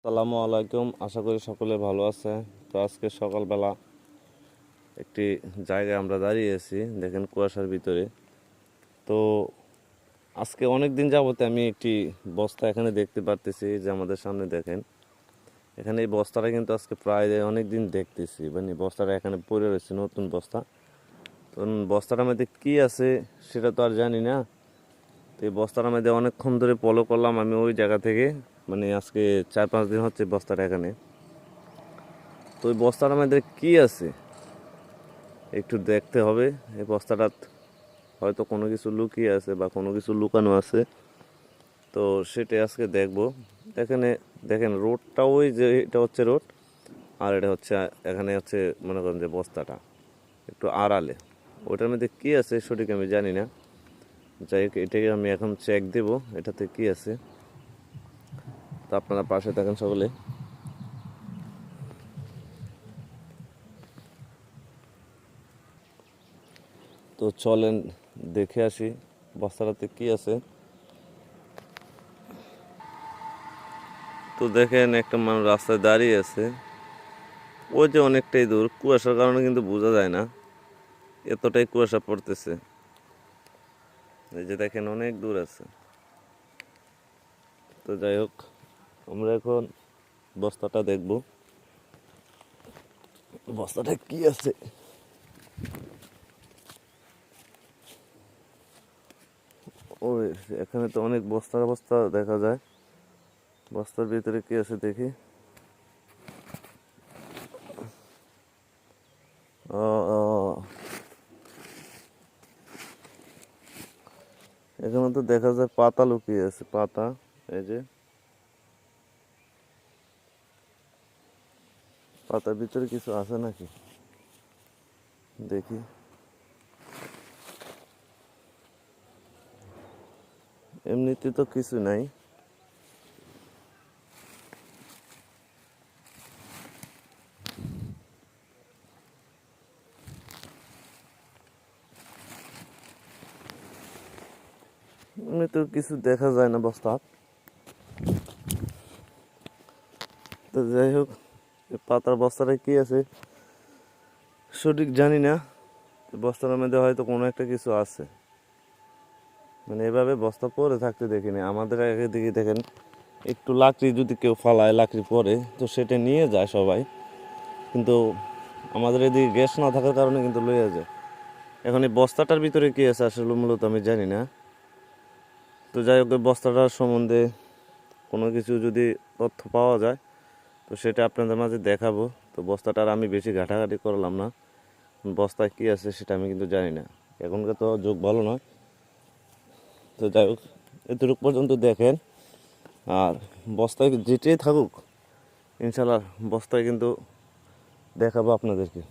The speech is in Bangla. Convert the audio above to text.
আসসালামু আলাইকুম, আশা করি সকলে ভালো আছে। তো আজকে সকালবেলা একটি জায়গায় আমরা দাঁড়িয়েছি, দেখেন কুয়াশার ভিতরে। তো আজকে অনেক দিন যাবতে আমি একটি বস্তা এখানে দেখতে পারতেছি, যে আমাদের সামনে দেখেন এখানে এই বস্তাটা কিন্তু আজকে প্রায় অনেক দিন দেখতেছি, মানে বস্তাটা এখানে পড়ে রয়েছে, নতুন বস্তা। তো বস্তাটার মধ্যে কী আছে সেটা তো আর জানি না। তো এই বস্তাটার মধ্যে অনেকক্ষণ ধরে ফলো করলাম আমি ওই জায়গা থেকে, মানে আজকে 4-5 দিন হচ্ছে বস্তাটা এখানে। তো ওই বস্তাটার মধ্যে কী আছে একটু দেখতে হবে। এই বস্তাটা হয়তো কোনো কিছু লুকিয়ে আছে বা কোনো কিছু লুকানো আছে, তো সেটাই আজকে দেখব। এখানে দেখেন রোডটা, ওই যে এটা হচ্ছে রোড, আর এটা হচ্ছে এখানে হচ্ছে মনে করেন যে বস্তাটা একটু আড়ালে। ওইটার মধ্যে কী আছে সঠিক আমি জানি না। যাই হোক, এটাকে আমি এখন চেক দেব এটাতে কী আছে। তো আপনারা পাশে থাকেন সকলে। তো চলেন দেখে আসি বস্তাটাতে কী আছে। তো দেখেন একটা মানুষ রাস্তায় দাঁড়িয়ে আছে, ওই যে অনেকটাই দূর, কুয়াশার কারণে কিন্তু বোঝা যায় না, এতটাই কুয়াশা পড়তেছে। এই যে দেখেন অনেক দূর আছে। তো যাই হোক, আমরা এখন বস্তাটা দেখব, বস্তাটা কি আছে। ওই এখানে তো অনেক বস্তা বস্তা দেখা যায়, বস্তার ভিতরে কি আছে দেখি। এখানে তো দেখা যায় পাতা লুকিয়ে আছে, পাতা। এই যে পাতার ভিতরে কিছু আছে নাকি দেখি। এমনিতে তো কিছু নাই। এমনি তো কিছু দেখা যায় না বস্তা। তো যাই হোক, পাতার বস্তাটা কি আছে সঠিক জানি না। বস্তার মধ্যে হয়তো কোনো একটা কিছু আছে, মানে এভাবে বস্তা পরে থাকতে দেখিনি আমাদের দিকে। দেখেন একটু লাকড়ি যদি কেউ ফালায়, লাকড়ি পরে তো সেটা নিয়ে যায় সবাই, কিন্তু আমাদের এদিকে গ্যাস না থাকার কারণে কিন্তু লইয়া যায়। এখন এই বস্তাটার ভিতরে কি আছে আসলে মূলত আমি জানি না। তো যাই হোক, বস্তাটার সম্বন্ধে কোনো কিছু যদি তথ্য পাওয়া যায় তো সেটা আপনাদের মাঝে দেখাবো। তো বস্তাটার আমি বেশি ঘাটাঘাটি করলাম না, বস্তায় কী আছে সেটা আমি কিন্তু জানি না, এখনকার তো যোগ ভালো নয়। তো যাই হোক, এতটুকু পর্যন্ত দেখেন। আর বস্তায় যেটাই থাকুক ইনশাল্লাহ বস্তায় কিন্তু দেখাবো আপনাদেরকে।